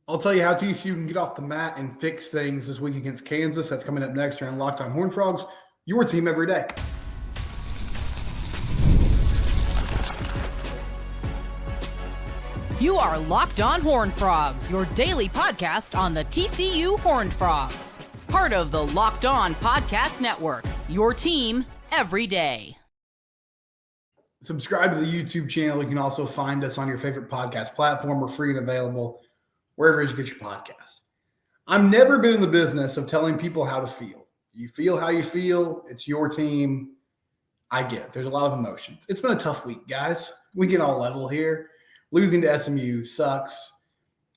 I'll tell you how TCU can get off the mat and fix things this week against Kansas. That's coming up next here on Locked On Horned Frogs, your team every day. You are Locked On Horned Frogs, your daily podcast on the TCU Horned Frogs. Part of the Locked On Podcast Network, your team every day. Subscribe to the YouTube channel. You can also find us on your favorite podcast platform. We're free and available wherever you get your podcast. I've never been in the business of telling people how to feel. You feel how you feel. It's your team. I get it. There's a lot of emotions. It's been a tough week, guys. We can all level here. Losing to SMU sucks.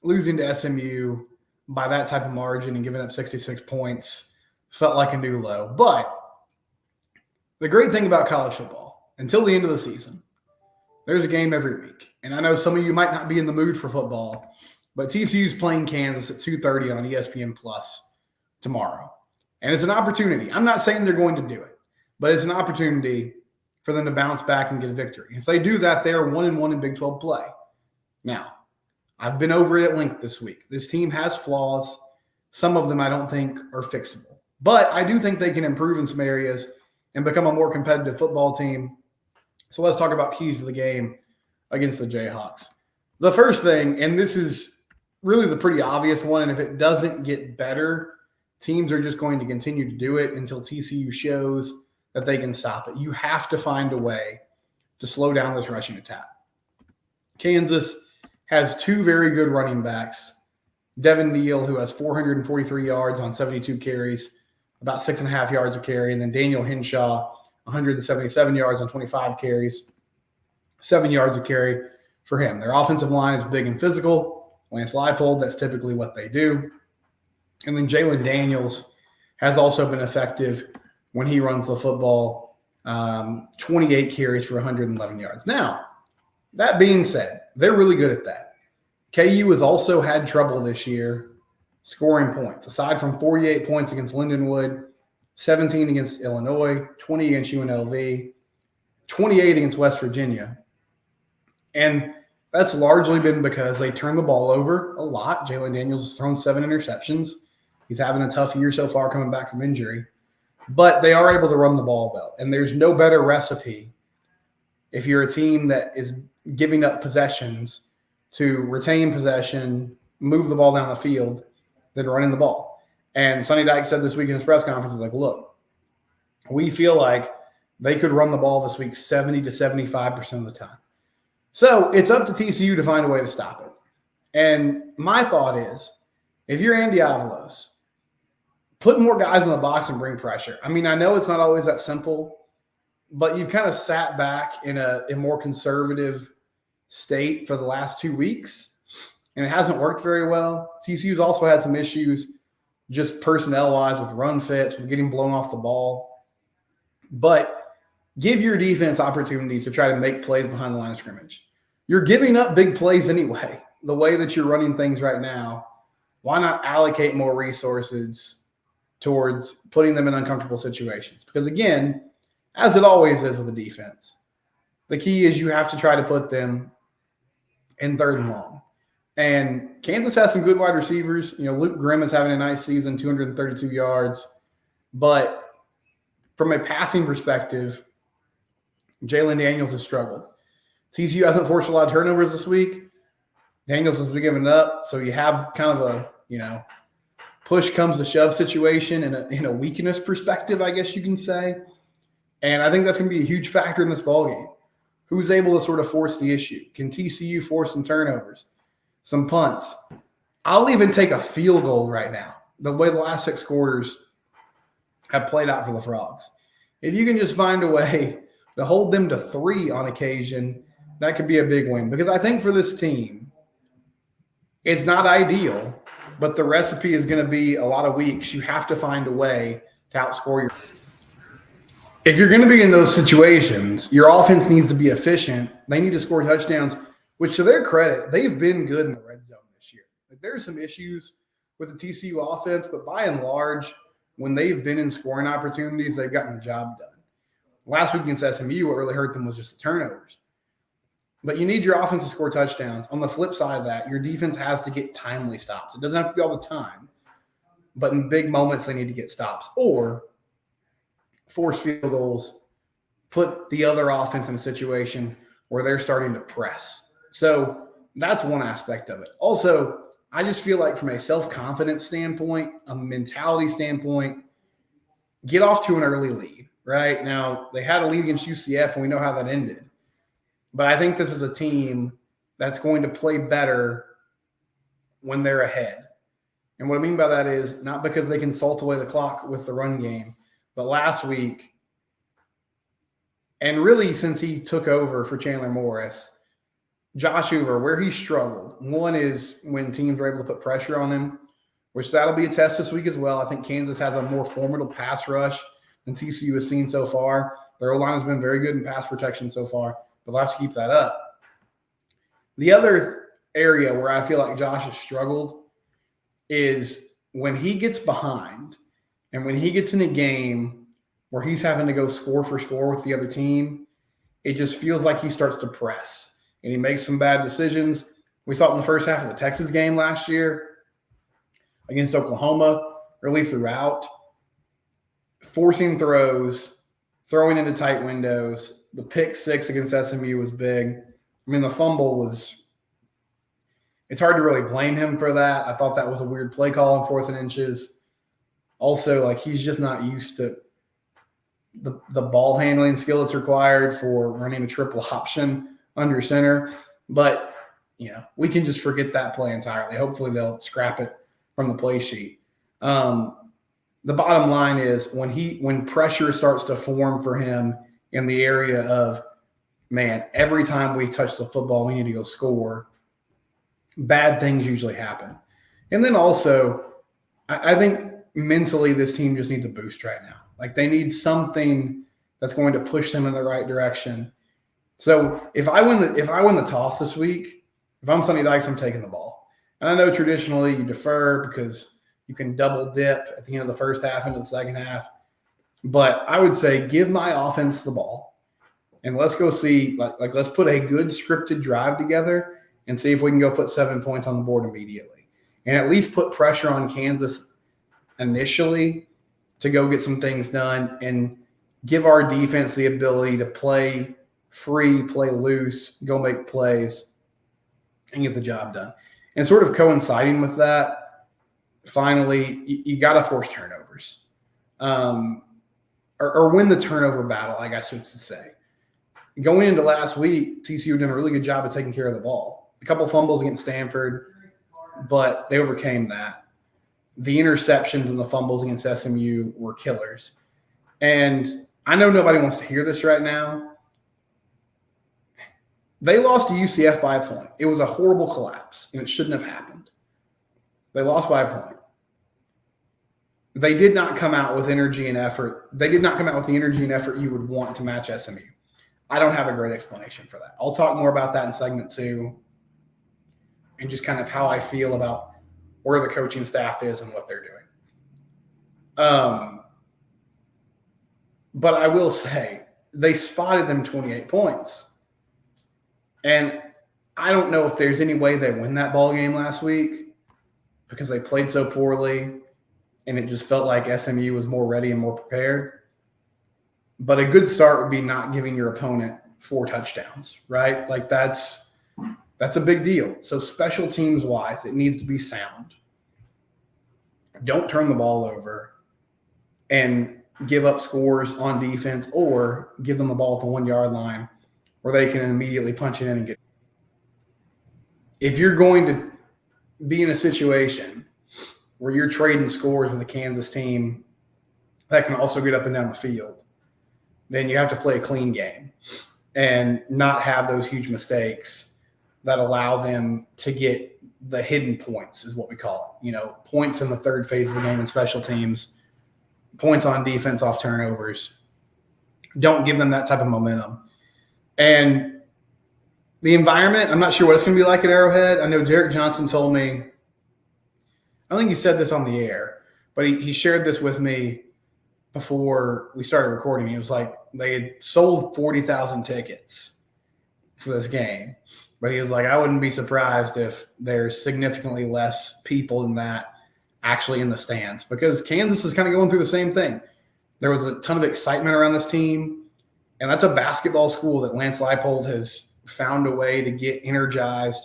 Losing to SMU by that type of margin and giving up 66 points felt like a new low. But the great thing about college football, until the end of the season, there's a game every week. And I know some of you might not be in the mood for football, but TCU's playing Kansas at 2:30 on ESPN Plus tomorrow. And it's an opportunity. I'm not saying they're going to do it, but it's an opportunity for them to bounce back and get a victory. If they do that, they are 1-1 in Big 12 play. Now, I've been over it at length this week. This team has flaws. Some of them I don't think are fixable. But I do think they can improve in some areas and become a more competitive football team. So let's talk about keys to the game against the Jayhawks. The first thing, and this is really the pretty obvious one, and if it doesn't get better, teams are just going to continue to do it until TCU shows that they can stop it. You have to find a way to slow down this rushing attack. Kansas has two very good running backs. Devin Neal, who has 443 yards on 72 carries, about 6.5 yards a carry, and then Daniel Henshaw, 177 yards on 25 carries, 7 yards a carry for him. Their offensive line is big and physical. Lance Leipold, that's typically what they do. And then Jalen Daniels has also been effective when he runs the football, 28 carries for 111 yards. Now, that being said, they're really good at that. KU has also had trouble this year scoring points. Aside from 48 points against Lindenwood, 17 against Illinois, 20 against UNLV, 28 against West Virginia. And that's largely been because they turn the ball over a lot. Jalen Daniels has thrown 7 interceptions. He's having a tough year so far coming back from injury. But they are able to run the ball well. And there's no better recipe if you're a team that is giving up possessions to retain possession, move the ball down the field, than running the ball. And Sonny Dykes said this week in his press conference, he's like, look, we feel like they could run the ball this week 70 to 75% of the time. So it's up to TCU to find a way to stop it. And my thought is, if you're Andy Avalos, put more guys in the box and bring pressure. I mean, I know it's not always that simple, but you've kind of sat back in a more conservative state for the last 2 weeks, and it hasn't worked very well. TCU's also had some issues just personnel-wise with run fits, with getting blown off the ball. But give your defense opportunities to try to make plays behind the line of scrimmage. You're giving up big plays anyway. The way that you're running things right now, why not allocate more resources towards putting them in uncomfortable situations? Because, again, as it always is with the defense, the key is you have to try to put them in 3rd and long. And Kansas has some good wide receivers. You know, Luke Grimm is having a nice season, 232 yards. But from a passing perspective, Jalen Daniels has struggled. TCU hasn't forced a lot of turnovers this week. Daniels has been giving up. So you have kind of a, push comes to shove situation in a weakness perspective, I guess you can say. And I think that's going to be a huge factor in this ballgame. Who's able to sort of force the issue? Can TCU force some turnovers, some punts? I'll even take a field goal right now, the way the last 6 quarters have played out for the Frogs. If you can just find a way to hold them to 3 on occasion, that could be a big win. Because I think for this team, it's not ideal, but the recipe is going to be a lot of weeks. You have to find a way to outscore your. If you're going to be in those situations, your offense needs to be efficient. They need to score touchdowns, which to their credit, they've been good in the red zone this year. Like, there's some issues with the TCU offense, but by and large, when they've been in scoring opportunities, they've gotten the job done. Last week against SMU, what really hurt them was just the turnovers. But you need your offense to score touchdowns. On the flip side of that, your defense has to get timely stops. It doesn't have to be all the time, but in big moments, they need to get stops or force field goals, put the other offense in a situation where they're starting to press. So that's one aspect of it. Also, I just feel like from a self-confidence standpoint, a mentality standpoint, get off to an early lead, right? Now, they had a lead against UCF, and we know how that ended. But I think this is a team that's going to play better when they're ahead. And what I mean by that is not because they can salt away the clock with the run game, but last week, and really since he took over for Chandler Morris, Josh Hoover, where he struggled, one is when teams were able to put pressure on him, which that'll be a test this week as well. I think Kansas has a more formidable pass rush than TCU has seen so far. Their O-line has been very good in pass protection so far, but they'll have to keep that up. The other area where I feel like Josh has struggled is when he gets behind and when he gets in a game where he's having to go score for score with the other team, it just feels like he starts to press and he makes some bad decisions. We saw it in the first half of the Texas game last year against Oklahoma, really throughout, forcing throws, throwing into tight windows. The pick six against SMU was big. I mean, the fumble was – it's hard to really blame him for that. I thought that was a weird play call on 4th and inches. Also, like, he's just not used to the ball handling skill that's required for running a triple option under center. But, you know, we can just forget that play entirely. Hopefully they'll scrap it from the play sheet. The bottom line is when pressure starts to form for him in the area of, man, every time we touch the football, we need to go score, bad things usually happen. And then also, I think mentally this team just needs a boost right now. Like, they need something that's going to push them in the right direction. So if I win the toss this week, if I'm Sonny Dykes, I'm taking the ball. And I know traditionally you defer because you can double dip at the end of the first half into the second half. But I would say give my offense the ball and let's go see, like let's put a good scripted drive together and see if we can go put 7 points on the board immediately. And at least put pressure on Kansas initially to go get some things done and give our defense the ability to play free, play loose, go make plays, and get the job done. And sort of coinciding with that, finally, you got to force turnovers or win the turnover battle, I guess you should say. Going into last week, TCU did a really good job of taking care of the ball. A couple fumbles against Stanford, but they overcame that. The interceptions and the fumbles against SMU were killers. And I know nobody wants to hear this right now. They lost to UCF by a point. It was a horrible collapse, and it shouldn't have happened. They lost by a point. They did not come out with energy and effort. They did not come out with the energy and effort you would want to match SMU. I don't have a great explanation for that. I'll talk more about that in segment 2 and just kind of how I feel about where the coaching staff is and what they're doing. But I will say they spotted them 28 points. And I don't know if there's any way they win that ball game last week because they played so poorly and it just felt like SMU was more ready and more prepared. But a good start would be not giving your opponent 4 touchdowns, right? Like that's a big deal. So special teams wise, it needs to be sound. Don't turn the ball over and give up scores on defense or give them the ball at the 1-yard line where they can immediately punch it in and get. If you're going to be in a situation where you're trading scores with a Kansas team that can also get up and down the field, then you have to play a clean game and not have those huge mistakes that allow them to get the hidden points is what we call it. You know, points in the third phase of the game in special teams, points on defense off turnovers. Don't give them that type of momentum. And the environment, I'm not sure what it's going to be like at Arrowhead. I know Derek Johnson told me, I think he said this on the air, but he shared this with me before we started recording. He was like, they had sold 40,000 tickets for this game. But he was like, I wouldn't be surprised if there's significantly less people than that actually in the stands, because Kansas is kind of going through the same thing. There was a ton of excitement around this team, and that's a basketball school that Lance Leipold has found a way to get energized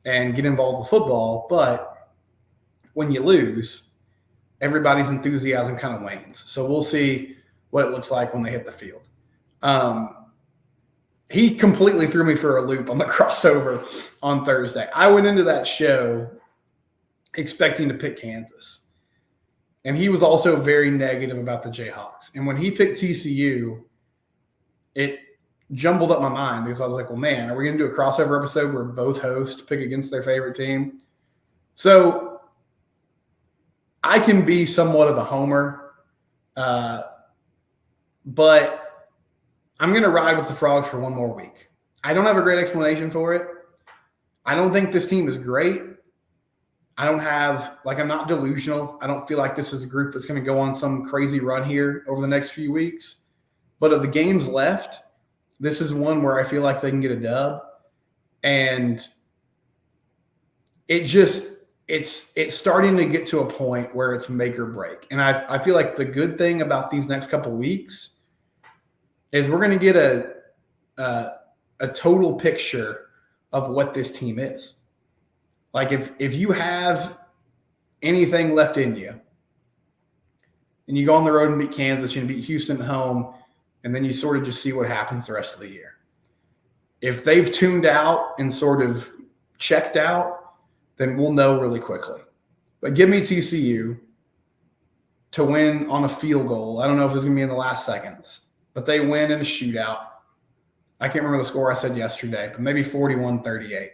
and get involved with football. But when you lose, everybody's enthusiasm kind of wanes. So we'll see what it looks like when they hit the field. He completely threw me for a loop on the crossover on Thursday. I went into that show expecting to pick Kansas, and he was also very negative about the Jayhawks. And when he picked TCU, it jumbled up my mind, because I was like, well, man, are we going to do a crossover episode where both hosts pick against their favorite team? So I can be somewhat of a homer, but I'm going to ride with the Frogs for one more week. I don't have a great explanation for it. I don't think this team is great. I'm not delusional. I don't feel like this is a group that's going to go on some crazy run here over the next few weeks. But of the games left, this is one where I feel like they can get a dub. And it's starting to get to a point where it's make or break. And I feel like the good thing about these next couple weeks is we're going to get a total picture of what this team is. Like if you have anything left in you, and you go on the road and beat Kansas, you beat Houston at home, and then you sort of just see what happens the rest of the year. If they've tuned out and sort of checked out, then we'll know really quickly. But give me TCU to win on a field goal. I don't know if it's going to be in the last seconds, but they win in a shootout. I can't remember the score I said yesterday, but maybe 41-38.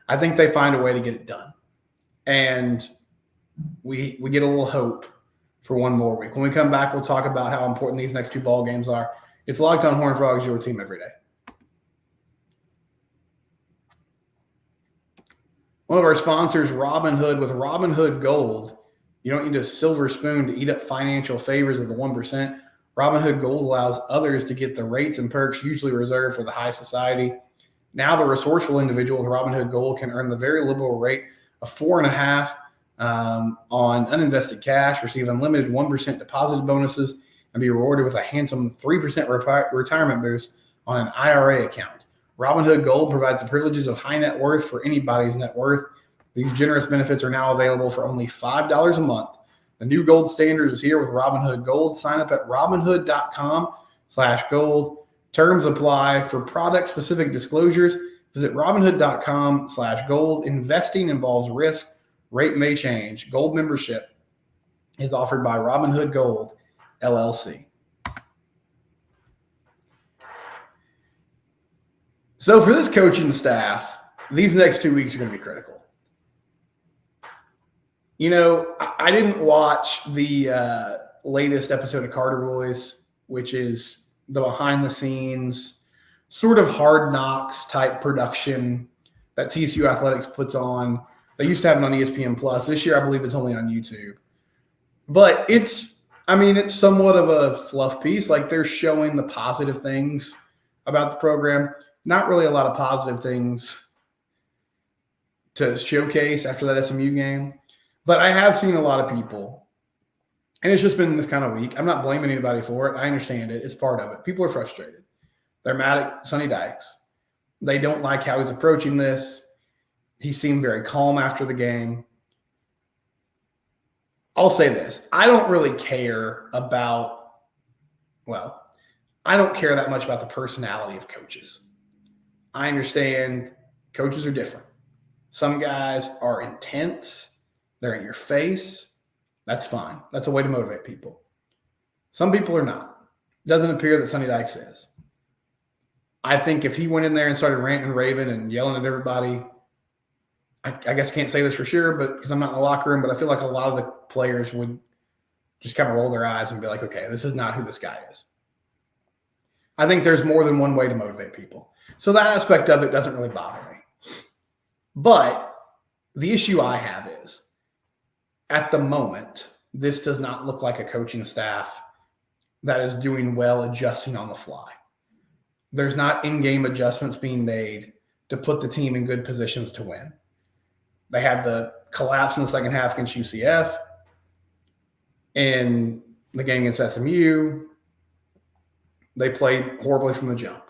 I think they find a way to get it done. And we get a little hope for one more week. When we come back, we'll talk about how important these next two ball games are. It's Locked On Horned Frogs, your team every day. One of our sponsors, Robinhood. With Robinhood Gold, you don't need a silver spoon to eat up financial favors of the 1%. Robinhood Gold allows others to get the rates and perks usually reserved for the high society. Now the resourceful individual with Robinhood Gold can earn the very liberal rate of 4.5% on uninvested cash, receive unlimited 1% deposit bonuses, and be rewarded with a handsome 3% retirement boost on an IRA account. Robinhood Gold provides the privileges of high net worth for anybody's net worth. These generous benefits are now available for only $5 a month. The new gold standard is here with Robinhood Gold. Sign up at Robinhood.com/gold. Terms apply. For product-specific disclosures, visit Robinhood.com/gold. Investing involves risk. Rate may change. Gold membership is offered by Robinhood Gold, LLC. So for this coaching staff, these next 2 weeks are going to be critical. You know, I didn't watch the latest episode of Carter Boys, which is the behind-the-scenes sort of Hard Knocks type production that TCU Athletics puts on. They used to have it on ESPN Plus. This year, I believe it's only on YouTube. But it's somewhat of a fluff piece. Like, they're showing the positive things about the program. Not really a lot of positive things to showcase after that SMU game. But I have seen a lot of people, and it's just been this kind of week. I'm not blaming anybody for it. I understand it. It's part of it. People are frustrated. They're mad at Sonny Dykes. They don't like how he's approaching this. He seemed very calm after the game. I'll say this. I don't really care about, I don't care that much about the personality of coaches. I understand coaches are different. Some guys are intense. They're in your face. That's fine. That's a way to motivate people. Some people are not. It doesn't appear that Sonny Dykes is. I think if he went in there and started ranting and raving and yelling at everybody, I guess I can't say this for sure, but because I'm not in the locker room, but I feel like a lot of the players would just kind of roll their eyes and be like, okay, this is not who this guy is. I think there's more than one way to motivate people. So that aspect of it doesn't really bother me. But the issue I have is, at the moment, this does not look like a coaching staff that is doing well adjusting on the fly. there's not in-game adjustments being made to put the team in good positions to win. They had the collapse in the second half against UCF. In the game against SMU, they played horribly from the jump.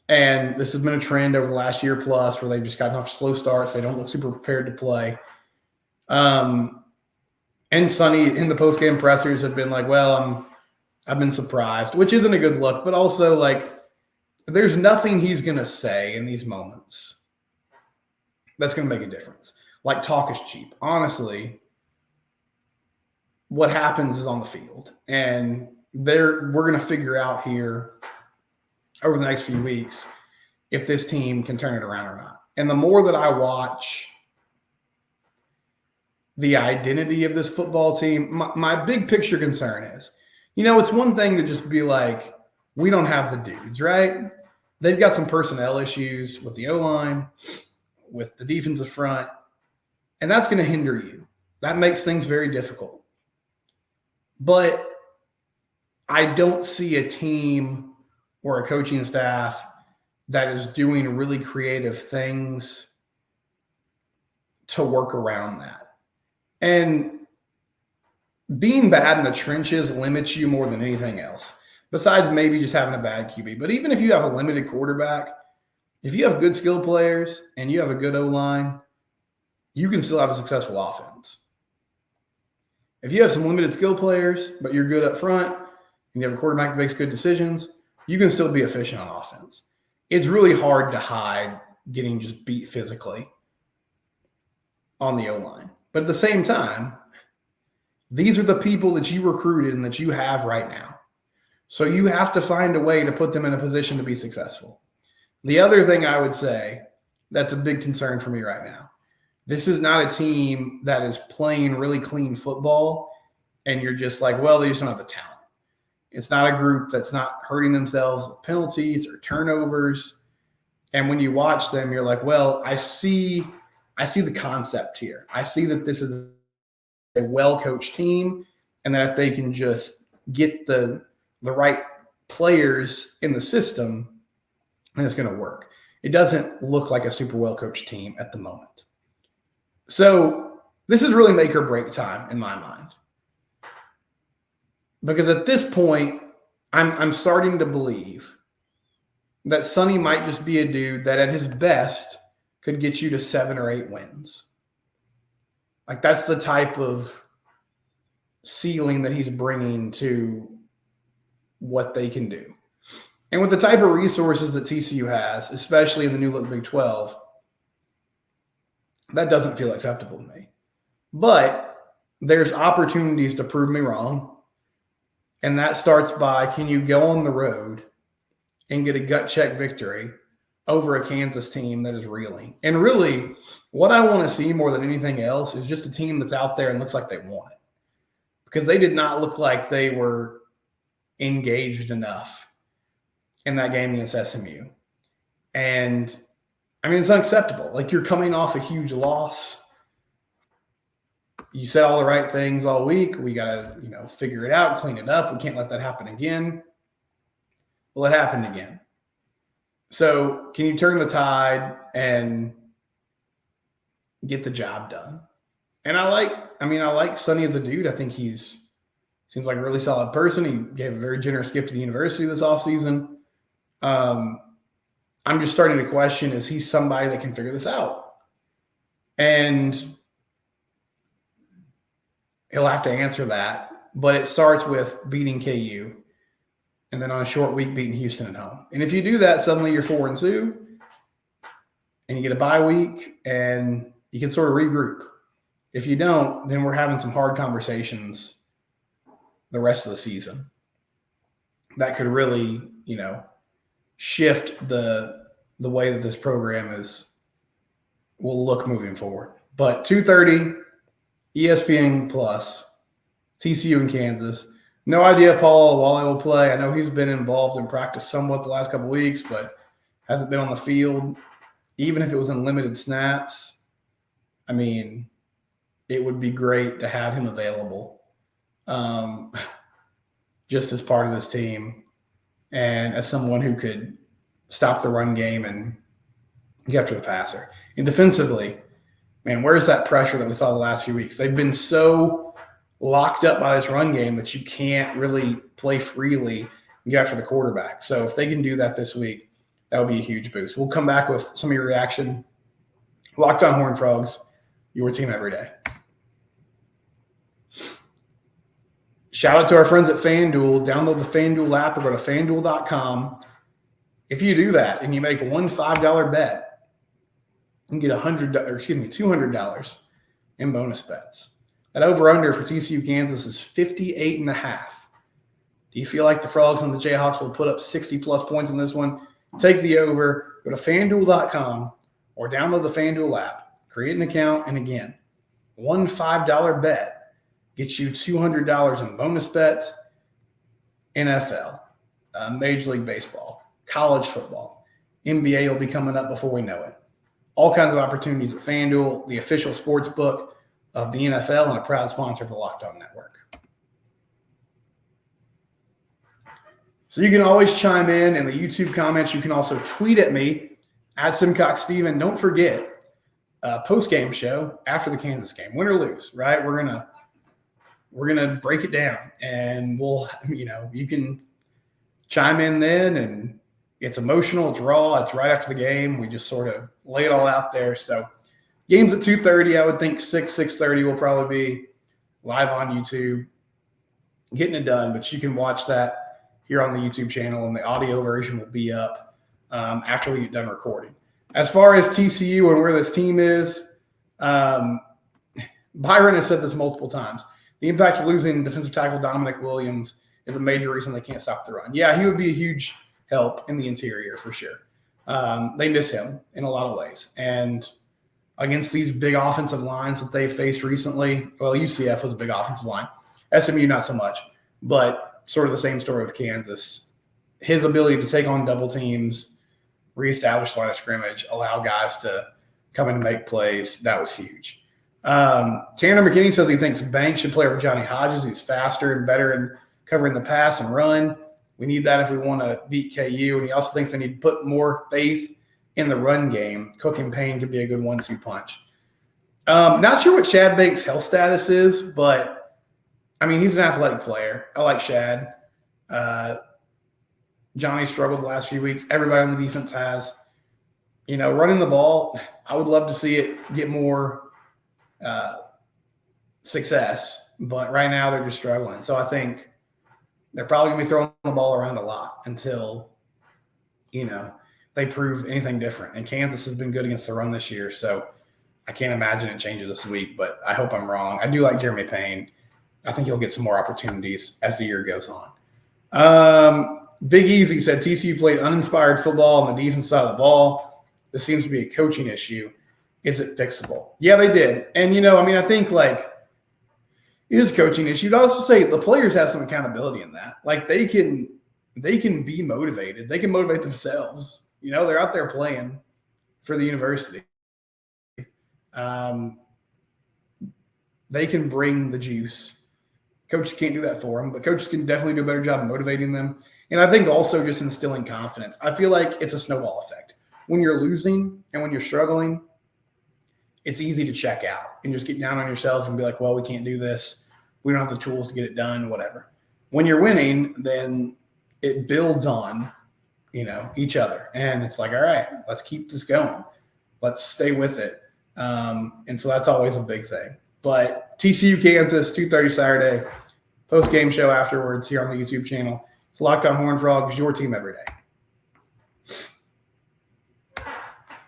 And this has been a trend over the last year plus where they've just gotten off slow starts. They don't look super prepared to play. And Sonny in the post-game pressers had been like, well, I've been surprised, which isn't a good look, but also like there's nothing he's going to say in these moments that's going to make a difference. Like talk is cheap. Honestly, what happens is on the field. And we're going to figure out here over the next few weeks if this team can turn it around or not. And the more that I watch the identity of this football team, my big picture concern is, it's one thing to just be like, we don't have the dudes, right? They've got some personnel issues with the O-line, with the defensive front, and that's going to hinder you. That makes things very difficult. But I don't see a team or a coaching staff that is doing really creative things to work around that. And being bad in the trenches limits you more than anything else, besides maybe just having a bad QB. But even if you have a limited quarterback, if you have good skill players and you have a good O-line, you can still have a successful offense. If you have some limited skill players, but you're good up front and you have a quarterback that makes good decisions, you can still be efficient on offense. It's really hard to hide getting just beat physically on the O-line. But at the same time, these are the people that you recruited and that you have right now. So you have to find a way to put them in a position to be successful. The other thing I would say that's a big concern for me right now, this is not a team that is playing really clean football and you're just like, well, they just don't have the talent. It's not a group that's not hurting themselves with penalties or turnovers. And when you watch them, you're like, well, I see the concept here. I see that this is a well-coached team and that if they can just get the right players in the system, then it's going to work. It doesn't look like a super well-coached team at the moment. So this is really make or break time in my mind. Because at this point, I'm starting to believe that Sonny might just be a dude that at his best could get you to 7 or 8 wins. Like that's the type of ceiling that he's bringing to what they can do. And with the type of resources that TCU has, especially in the new look Big 12, that doesn't feel acceptable to me. But there's opportunities to prove me wrong. And that starts by, can you go on the road and get a gut check victory over a Kansas team that is reeling? And really, what I want to see more than anything else is just a team that's out there and looks like they want it. Because they did not look like they were engaged enough in that game against SMU. And, I mean, it's unacceptable. Like, you're coming off a huge loss. You said all the right things all week. We got to, figure it out, clean it up. We can't let that happen again. Well, it happened again. So can you turn the tide and get the job done? And I like Sonny as a dude. I think seems like a really solid person. He gave a very generous gift to the university this offseason. I'm just starting to question, is he somebody that can figure this out? And he'll have to answer that. But it starts with beating KU. And then on a short week, beating Houston at home. And if you do that, suddenly you're 4-2, and you get a bye week, and you can sort of regroup. If you don't, then we're having some hard conversations the rest of the season that could really, shift the way that this program will look moving forward. But 2:30, ESPN Plus, TCU in Kansas. No idea if Paul Wally will play. I know he's been involved in practice somewhat the last couple of weeks, but hasn't been on the field. Even if it was in limited snaps, I mean, it would be great to have him available just as part of this team and as someone who could stop the run game and get after the passer. And defensively, man, where's that pressure that we saw the last few weeks? They've been so locked up by this run game that you can't really play freely and get after the quarterback. So if they can do that this week, that would be a huge boost. We'll come back with some of your reaction. Locked On Horned Frogs, your team every day. Shout out to our friends at FanDuel. Download the FanDuel app or go to FanDuel.com. If you do that and you make one $5 bet, you can get $200 in bonus bets. That over-under for TCU Kansas is 58.5. Do you feel like the Frogs and the Jayhawks will put up 60-plus points in this one? Take the over. Go to FanDuel.com or download the FanDuel app. Create an account, and again, one $5 bet gets you $200 in bonus bets, NFL, Major League Baseball, college football, NBA will be coming up before we know it. All kinds of opportunities at FanDuel, the official sports book of the NFL and a proud sponsor of the Locked On Network. So you can always chime in the YouTube comments. You can also tweet at me, at SimcockSteven. Don't forget, post-game show after the Kansas game, win or lose, right? We're gonna break it down, and we'll, you can chime in then, and it's emotional, it's raw, it's right after the game. We just sort of lay it all out there. So game's at 2:30. I would think 6:30 will probably be live on YouTube, getting it done. But you can watch that here on the YouTube channel, and the audio version will be up after we get done recording. As far as TCU and where this team is, Byron has said this multiple times. The impact of losing defensive tackle Dominic Williams is a major reason they can't stop the run. Yeah, he would be a huge help in the interior for sure. They miss him in a lot of ways. And against these big offensive lines that they've faced recently, well, UCF was a big offensive line. SMU, not so much, but sort of the same story with Kansas. His ability to take on double teams, reestablish line of scrimmage, allow guys to come in and make plays, that was huge. Tanner McKinney says he thinks Banks should play over Johnny Hodges. He's faster and better in covering the pass and run. We need that if we want to beat KU. And he also thinks they need to put more faith in the run game. Cook and Payne could be a good 1-2 punch. Not sure what Shad Banks' health status is, but, he's an athletic player. I like Shad. Johnny struggled the last few weeks. Everybody on the defense has. Running the ball, I would love to see it get more success, but right now they're just struggling. So I think they're probably going to be throwing the ball around a lot until, they prove anything different. And Kansas has been good against the run this year, so I can't imagine it changes this week, but I hope I'm wrong. I do like Jeremy Payne. I think he'll get some more opportunities as the year goes on. Big Easy said TCU played uninspired football on the defense side of the ball. This seems to be a coaching issue. Is it fixable? Yeah, they did. And, I think, it is a coaching issue. You'd also say the players have some accountability in that. They can be motivated. They can motivate themselves. They're out there playing for the university. They can bring the juice. Coaches can't do that for them, but coaches can definitely do a better job of motivating them. And I think also just instilling confidence. I feel like it's a snowball effect. When you're losing and when you're struggling, it's easy to check out and just get down on yourself and be like, well, we can't do this. We don't have the tools to get it done, whatever. When you're winning, then it builds on, each other. And it's like, all right, let's keep this going. Let's stay with it. And so that's always a big thing. But TCU, Kansas, 2:30 Saturday, post-game show afterwards here on the YouTube channel. It's Locked On Horned Frogs, your team every day.